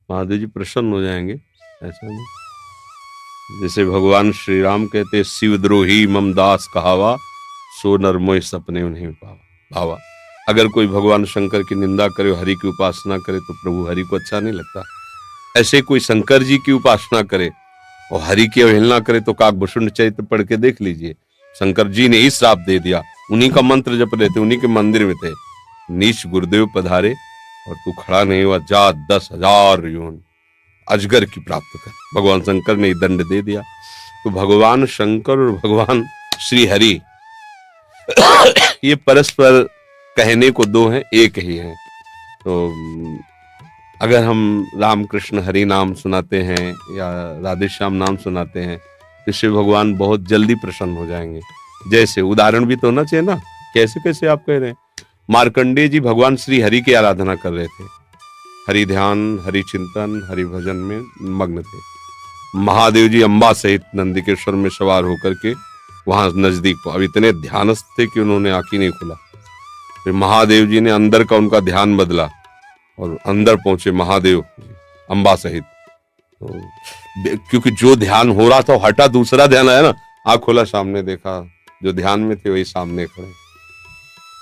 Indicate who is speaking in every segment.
Speaker 1: महादेव जी प्रसन्न हो जाएंगे, ऐसा नहीं। जैसे भगवान श्री राम कहते शिवद्रोही मम दास कहावा, सो नर मोह सपने उन्हें पावा भावा। अगर कोई भगवान शंकर की निंदा करे, हरि की उपासना करे तो प्रभु हरि को अच्छा नहीं लगता। ऐसे कोई शंकर जी की उपासना करे और हरि की अवहेलना करे तो काकभूषण चरित्र पढ़ के देख लीजिए। शंकर जी ने ही श्राप दे दिया, उन्हीं का मंत्र जप रहे थे, उन्हीं के मंदिर में थे। नीच गुरुदेव पधारे और तू खड़ा नहीं हुआ, जा 10,000 योन अजगर की प्राप्त कर। भगवान शंकर ने दंड दे दिया। तो भगवान शंकर और भगवान श्री हरि ये परस्पर कहने को दो हैं, एक ही हैं। तो अगर हम राम कृष्ण हरि नाम सुनाते हैं या राधे श्याम नाम सुनाते हैं तो इससे भगवान बहुत जल्दी प्रसन्न हो जाएंगे। जैसे उदाहरण भी तो होना चाहिए ना, कैसे कैसे आप कह रहे हैं। मार्कंडेय जी भगवान श्री हरि की आराधना कर रहे थे, हरि ध्यान, हरि चिंतन, हरि भजन में मग्न थे। महादेव जी अंबा सहित नंदिकेश्वर में सवार होकर के वहां नजदीक, अब इतने ध्यानस्थ थे कि उन्होंने आंख ही नहीं खुला। फिर महादेव जी ने अंदर का उनका ध्यान बदला और अंदर पहुंचे महादेव अंबा सहित। तो क्योंकि जो ध्यान हो रहा था हटा, दूसरा ध्यान आया ना, आंख खोला, सामने देखा, जो ध्यान में थे वही सामने खड़े।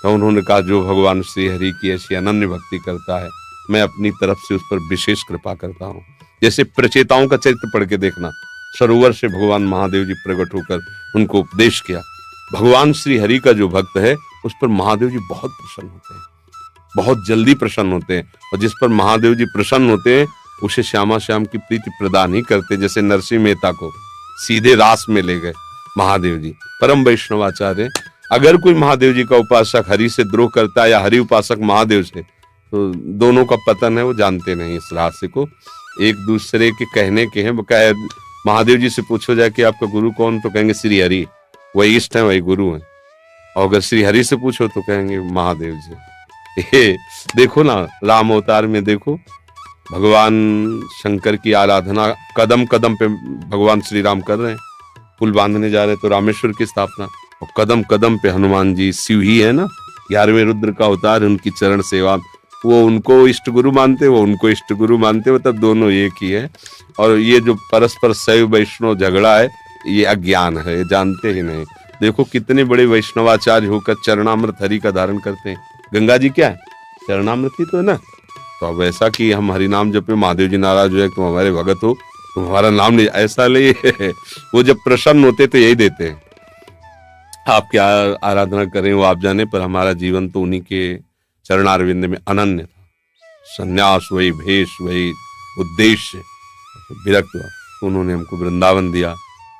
Speaker 1: तो उन्होंने कहा जो भगवान श्री हरि की ऐसी अनन्य भक्ति करता है, मैं अपनी तरफ से उस पर विशेष कृपा करता हूँ। जैसे प्रचेताओं का चरित्र पढ़ के देखना, सरोवर से भगवान महादेव जी प्रकट होकर उनको उपदेश किया। भगवान श्री हरि का जो भक्त है उस पर महादेव जी बहुत प्रसन्न होते हैं, बहुत जल्दी प्रसन्न होते हैं। और जिस पर महादेव जी प्रसन्न होते हैं उसे श्यामा श्याम की प्रीति प्रदान ही करते। जैसे नरसिंह मेहता को सीधे रास में ले गए महादेव जी, परम वैष्णवाचार्य। अगर कोई महादेव जी का उपासक हरि से द्रोह करता है या हरि उपासक महादेव से, तो दोनों का पतन है, वो जानते नहीं इस रहस्य को। एक दूसरे के कहने के हैं। बकाया महादेव जी से पूछो जाए कि आपका गुरु कौन, तो कहेंगे श्री हरि, वही इष्ट है वही गुरु है। और अगर श्री हरि से पूछो तो कहेंगे महादेव जी। ये देखो ना, राम अवतार में देखो, भगवान शंकर की आराधना कदम कदम पे भगवान श्री राम कर रहे हैं। पुल बांधने जा रहे तो रामेश्वर की स्थापना, और कदम कदम पे हनुमान जी, शिव ही है ना, 11वें रुद्र का अवतार, उनकी चरण सेवा। वो उनको इष्ट गुरु मानते, वो उनको इष्ट गुरु मानते, मतलब दोनों एक ही है। और ये जो परस्पर शैव वैष्णव झगड़ा है, ये अज्ञान है, जानते ही नहीं। देखो कितने बड़े वैष्णवाचार्य होकर चरणामृत हरि का धारण करते हैं। गंगा जी क्या है, चरणामृत ही तो है ना। तो अब ऐसा कि हम हरि नाम जपे, महादेव जी नाराज हो जाए, तुम हमारे भगत हो, तुम हमारा नाम नहीं, ऐसा ले। वो जब प्रसन्न होते तो यही देते हैं। आप क्या आराधना करें वो आप जाने, पर हमारा जीवन तो उन्हीं के चरणारविंद में अनन्य था। संन्यास वही, भेष वही, उद्देश्य विरक्त हुआ। तो उन्होंने हमको वृंदावन दिया,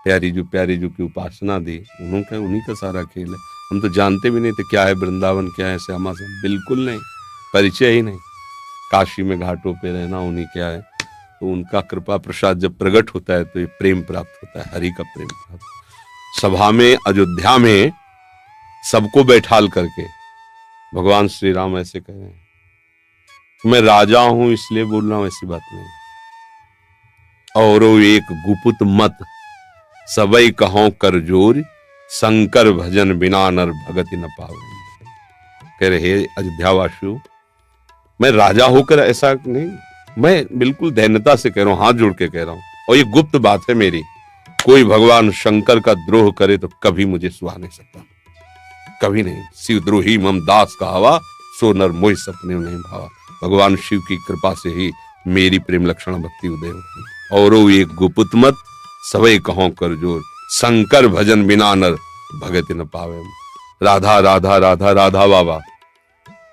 Speaker 1: प्यारी जू की उपासना दी। उन्हीं का सारा खेल है। हम तो जानते भी नहीं थे क्या है वृंदावन, क्या है श्यामा श्याम, बिल्कुल नहीं, परिचय ही नहीं। काशी में घाटों पे रहना, उन्हीं क्या है। तो उनका कृपा प्रसाद जब प्रकट होता है तो ये प्रेम प्राप्त होता है, हरि का प्रेम प्राप्त। सभा में अयोध्या में सबको बैठाल करके भगवान श्री राम ऐसे कह रहे हैं, मैं राजा हूं इसलिए बोल रहा हूं, ऐसी बात नहीं। और एक गुपुत मत सबई कहो कर जोर, शंकर भजन बिना नर भगति न पावे। कह रहे अयोध्यावासियों, मैं राजा होकर ऐसा नहीं, मैं बिल्कुल धैर्यता से कह रहा हूं, हाथ जोड़ के कह रहा हूं, और ये गुप्त बात है मेरी। कोई भगवान शंकर का द्रोह करे तो कभी मुझे सुहा नहीं सकता, कभी नहीं। शिवद्रोही मम दास कहावा, सो नर मोह सपने नहीं भावा। भगवान शिव की कृपा से ही मेरी प्रेम लक्षण भक्ति उदय होती। और एक गुप्त मत सबई कहो कर जोर, शंकर भजन बिना नर भगति न पावे। राधा राधा राधा राधा बाबा,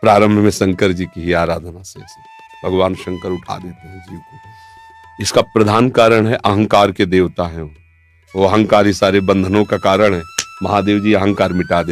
Speaker 1: प्रारंभ में शंकर जी की ही आराधना से भगवान शंकर उठा देते हैं जीव को। इसका प्रधान कारण है अहंकार के देवता हैं वो अहंकार ही सारे बंधनों का कारण है। महादेव जी अहंकार मिटा देते।